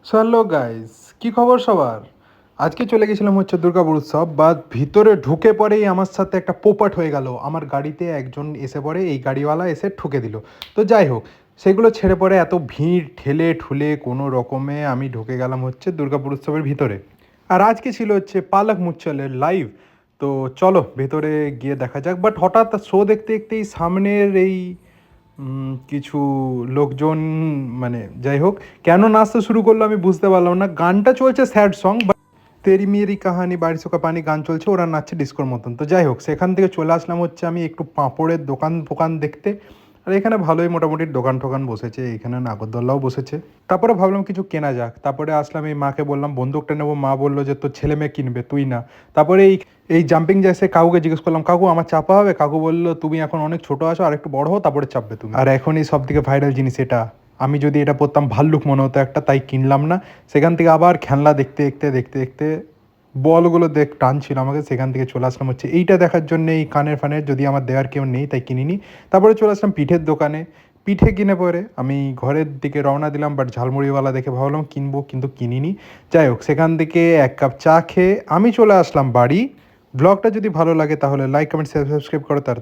So hello guys, কি খবর সবার? আজকে চলে গেছিলাম হচ্ছে দুর্গাপুর উৎসব, বাট ভিতরে ঢুকে পড়েই আমার সাথে একটা পোপাট হয়ে গেল। আমার গাড়িতে একজন এসে পড়ে, এই গাড়িওয়ালা এসে ঠুকে দিল। তো যাই হোক, সেগুলো ছেড়ে পড়ে এত ভিড় ঠেলে ঠুলে কোনো রকমে আমি ঢুকে গেলাম হচ্ছে দুর্গাপুর উৎসবের ভিতরে। আর আজকে ছিল হচ্ছে পালক মুচ্ছলের লাইভ। তো চলো ভেতরে গিয়ে দেখা যাক। বাট হঠাৎ শো দেখতে দেখতেই সামনের এই কিছু লোকজন, মানে যাই হোক, কেন নাচতে শুরু করলো আমি বুঝতে পারলাম না। গানটা চলছে স্যাড সং, বাট তেরি মেরি কাহানি বারিশো কা পানি গান চলছে, ওরা নাচছে ডিস্কোর মতন। তো যাই হোক, সেখান থেকে চলে আসলাম হচ্ছে আমি একটু পাঁপড়ের দোকান ফোকান দেখতে। আর এখানে ভালোই মোটামুটি দোকান টোকান বসেছে, এখানে নাগরদোল্লাও বসেছে। তারপরে ভাবলাম কিছু কেনা যাক। তারপরে আসলাম, এই মাকে বললাম বন্দুকটা নেবো, মা বললো যে তোর ছেলে মেয়ে কিনবে, তুই না। তারপরে এই এই জাম্পিং জ্যাক্সে কাকুকে জিজ্ঞেস করলাম, কাকু আমার চাপা হবে? কাকু বললো তুমি এখন অনেক ছোট আছো, আর একটু বড় হও তারপরে চাপবে তুমি। আর এখন এই সব থেকে ভাইরাল জিনিস এটা, আমি যদি এটা পরতাম ভাল্লুক মনে হতো একটা, তাই কিনলাম না। সেখান থেকে আবার খেলনা দেখতে দেখতে দেখতে দেখতে বলগুলো টানছিল আমাকে, সেখান থেকে চলে আসলাম হচ্ছে এইটা দেখার জন্য, এই কানের ফানের, যদি আমার দেওয়ার কেউ নেই তাই কিনিনি। তারপরে চলে আসলাম পিঠের দোকানে। পিঠে কিনে পরে আমি ঘরের দিকে রওনা দিলাম, বাট ঝালমুড়িওয়ালা দেখে ভাবলাম কিনবো, কিন্তু কিনিনি। যাই হোক, সেখান থেকে এক কাপ চা খেয়ে আমি চলে আসলাম বাড়ি। ব্লগটা যদি ভালো লাগে তাহলে লাইক কমেন্ট শেয়ার সাবস্ক্রাইব করো। তার